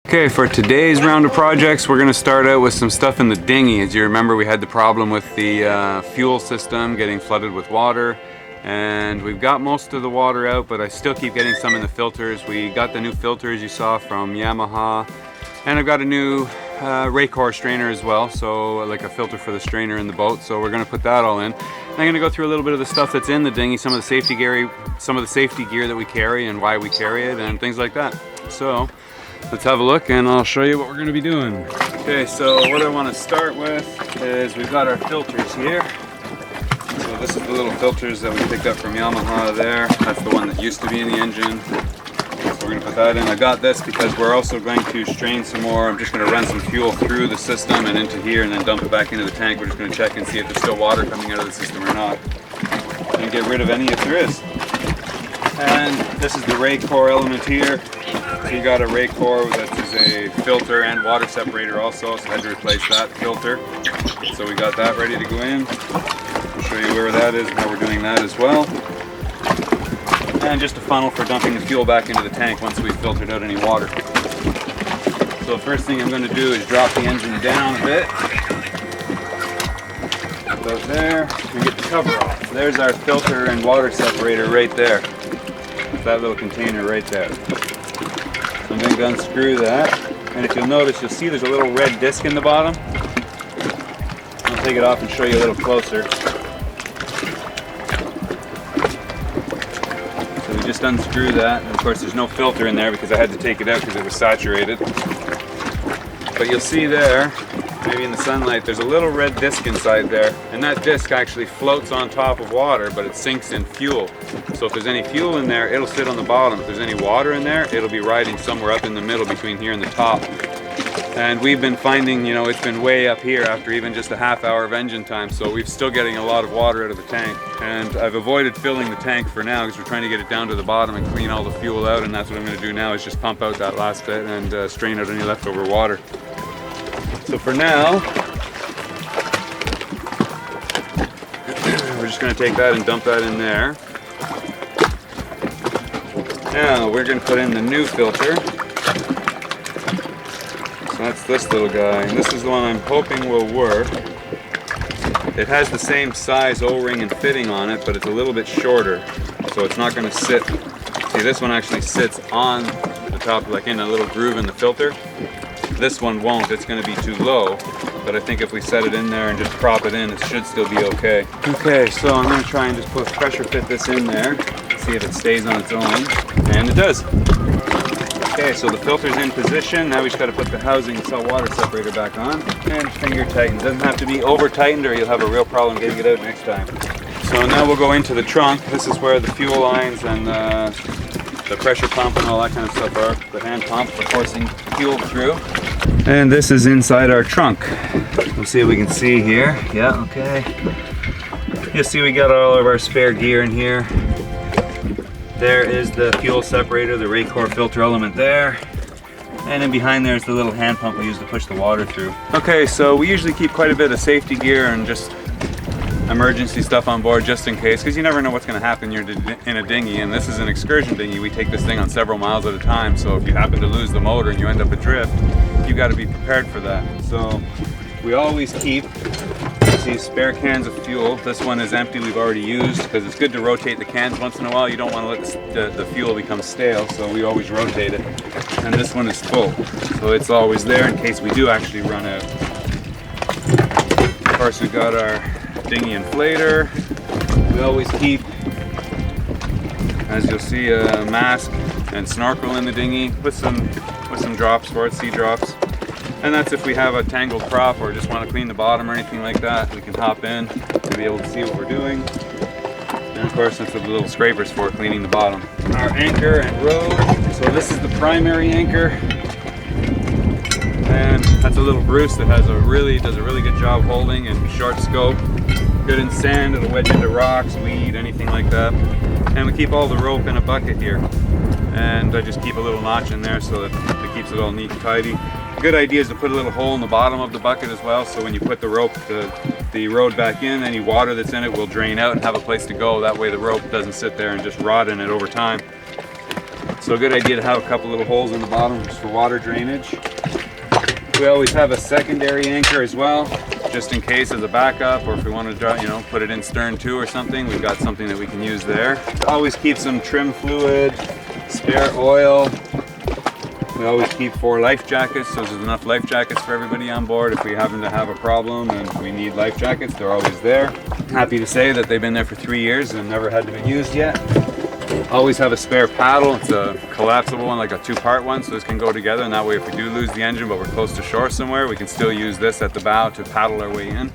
Okay, for today's round of projects, we're going to start out with some stuff in the dinghy. As you remember, we had the problem with the fuel system getting flooded with water, and we've got most of the water out, but I still keep getting some in the filters. We got the new filters you saw from Yamaha, and I've got a new Raycor strainer as well, so like a filter for the strainer in the boat. So we're going to put that all in. I'm going to go through a little bit of the stuff that's in the dinghy, some of the safety gear that we carry and why we carry it and things like that. So let's have a look and I'll show you what we're going to be doing. Okay, so what I want to start with is we've got our filters here. So this is the little filters that we picked up from Yamaha there. That's the one that used to be in the engine. So we're going to put that in. I got this because we're also going to strain some more. I'm just going to run some fuel through the system and into here and then dump it back into the tank. We're just going to check and see if there's still water coming out of the system or not. And get rid of any if there is. And this is the Raycor element here. So you got a Raycor that is a filter and water separator also, so I had to replace that filter. So we got that ready to go in. I'll show you where that is and how we're doing that as well. And just a funnel for dumping the fuel back into the tank once we've filtered out any water. So the first thing I'm going to do is drop the engine down a bit. About there, and get the cover off. There's our filter and water separator right there. That little container right there. So I'm going to unscrew that, and if you'll notice, you'll see there's a little red disc in the bottom. I'll take it off and show you a little closer. So we just unscrew that, and of course there's no filter in there because I had to take it out because it was saturated. But you'll see there, maybe in the sunlight, there's a little red disc inside there, and that disc actually floats on top of water, but it sinks in fuel. So if there's any fuel in there, it'll sit on the bottom. If there's any water in there, it'll be riding somewhere up in the middle between here and the top. And we've been finding, you know, it's been way up here after even just a half hour of engine time, so we're still getting a lot of water out of the tank. And I've avoided filling the tank for now because we're trying to get it down to the bottom and clean all the fuel out, and that's what I'm going to do now is just pump out that last bit and strain out any leftover water. So for now, we're just going to take that and dump that in there. Now we're going to put in the new filter. So that's this little guy, and this is the one I'm hoping will work. It has the same size O-ring and fitting on it, but it's a little bit shorter, so it's not going to sit. See, this one actually sits on the top, like in a little groove in the filter. This one won't, it's going to be too low, but I think if we set it in there and just prop it in, it should still be okay. Okay, so I'm going to try and just pressure fit this in there, see if it stays on its own, and it does. Okay, so the filter's in position. Now we just got to put the housing cell water separator back on, and finger tighten. Doesn't have to be over tightened or you'll have a real problem getting it out next time. So now we'll go into the trunk. This is where the fuel lines and the pressure pump and all that kind of stuff are. The hand pump for forcing fuel through. And this is inside our trunk. Let's see if we can see here. Yeah, okay. You'll see we got all of our spare gear in here. There is the fuel separator, the Raycor filter element there. And then behind there is the little hand pump we use to push the water through. Okay, so we usually keep quite a bit of safety gear and just emergency stuff on board just in case, because you never know what's going to happen. You're in a dinghy, and this is an excursion dinghy. We take this thing on several miles at a time, so if you happen to lose the motor and you end up adrift, you got to be prepared for that. So we always keep these spare cans of fuel. This one is empty, we've already used, because it's good to rotate the cans once in a while. You don't want to let the fuel become stale, so we always rotate it. And this one is full, so it's always there in case we do actually run out. Of course, we've got our dinghy inflator. We always keep, as you'll see, a mask and snorkel in the dinghy with some drops for it, sea drops. And that's if we have a tangled prop or just want to clean the bottom or anything like that, we can hop in to be able to see what we're doing. And of course, that's what the little scraper's for, cleaning the bottom. Our anchor and rope. So this is the primary anchor. And that's a little Bruce that does a really good job holding and short scope. Good in sand, it'll wedge into rocks, weed, anything like that. And we keep all the rope in a bucket here. And I just keep a little notch in there so that it keeps it all neat and tidy. A good idea is to put a little hole in the bottom of the bucket as well, so when you put the rope, the road back in, any water that's in it will drain out and have a place to go. That way the rope doesn't sit there and just rot in it over time. So a good idea to have a couple little holes in the bottom just for water drainage. We always have a secondary anchor as well, just in case as a backup, or if we want to, you know, put it in stern too or something, we've got something that we can use there. Always keep some trim fluid, spare oil. We always keep 4 life jackets, so there's enough life jackets for everybody on board. If we happen to have a problem and we need life jackets, they're always there. Happy to say that they've been there for 3 years and never had to be used yet. Always have a spare paddle. It's a collapsible one, like a 2-part one, so this can go together, and that way if we do lose the engine but we're close to shore somewhere, we can still use this at the bow to paddle our way in.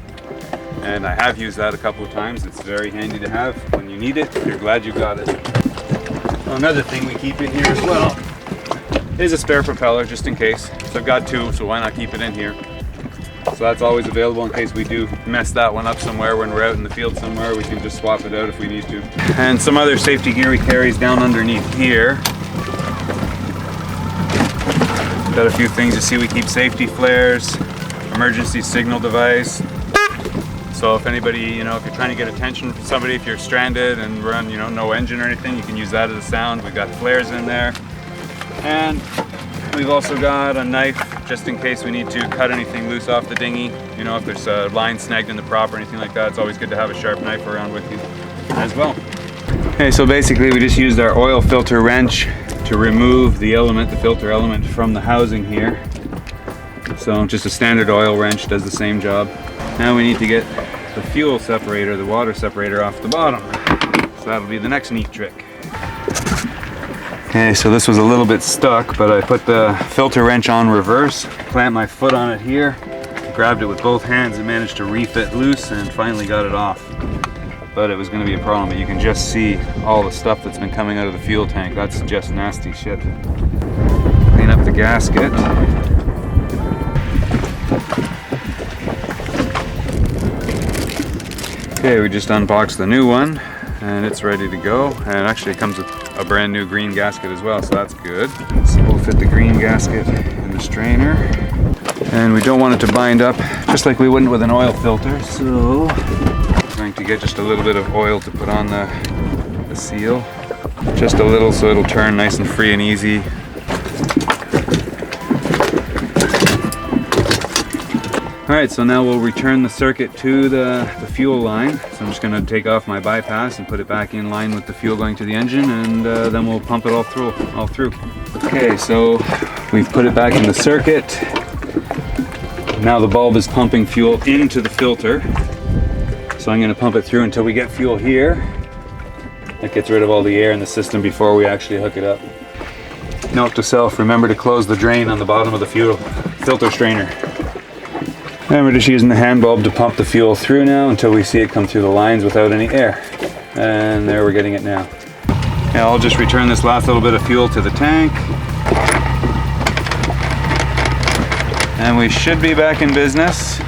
And I have used that a couple of times. It's very handy to have when you need it. You're glad you got it. Another thing we keep in here as well is a spare propeller, just in case. So I've got 2, so why not keep it in here? So that's always available in case we do mess that one up somewhere when we're out in the field somewhere. We can just swap it out if we need to. And some other safety gear he carries down underneath here. Got a few things. You see we keep safety flares, emergency signal device. So if anybody, you know, if you're trying to get attention from somebody, if you're stranded and run, you know, no engine or anything, you can use that as a sound. We've got flares in there. And we've also got a knife just in case we need to cut anything loose off the dinghy. You know, if there's a line snagged in the prop or anything like that, it's always good to have a sharp knife around with you as well. Okay, so basically we just used our oil filter wrench to remove the element, the filter element, from the housing here. So just a standard oil wrench does the same job. Now we need to get the fuel separator, the water separator, off the bottom. So that'll be the next neat trick. Okay, so this was a little bit stuck, but I put the filter wrench on reverse, plant my foot on it here, grabbed it with both hands and managed to reef it loose and finally got it off. But it was going to be a problem, but you can just see all the stuff that's been coming out of the fuel tank. That's just nasty shit. Clean up the gasket. Okay, we just unboxed the new one and it's ready to go. And actually it comes with a brand new green gasket as well, so that's good. So we'll fit the green gasket in the strainer. And we don't want it to bind up just like we wouldn't with an oil filter. So I'm going to get just a little bit of oil to put on the seal. Just a little so it'll turn nice and free and easy. Alright, so now we'll return the circuit to the fuel line. So I'm just going to take off my bypass and put it back in line with the fuel going to the engine, and then we'll pump it all through. Okay, so we've put it back in the circuit. Now the bulb is pumping fuel into the filter. So I'm going to pump it through until we get fuel here. That gets rid of all the air in the system before we actually hook it up. Note to self, remember to close the drain on the bottom of the fuel filter strainer. And we're just using the hand bulb to pump the fuel through now until we see it come through the lines without any air. And there, we're getting it now. Now I'll just return this last little bit of fuel to the tank. And we should be back in business.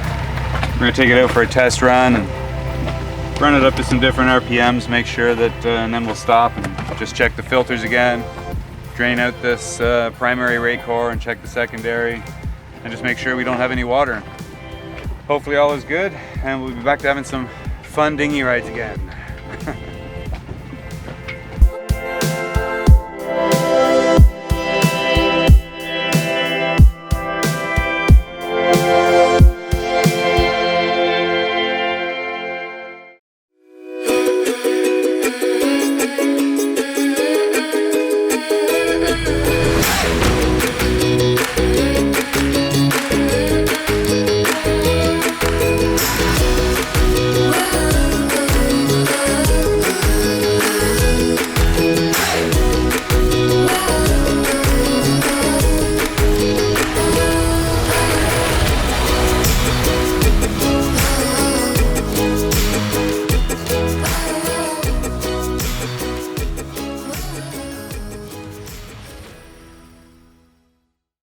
We're going to take it out for a test run and run it up to some different RPMs, make sure that, and then we'll stop and just check the filters again, drain out this primary rake core and check the secondary, and just make sure we don't have any water. Hopefully all is good, and we'll be back to having some fun dinghy rides again.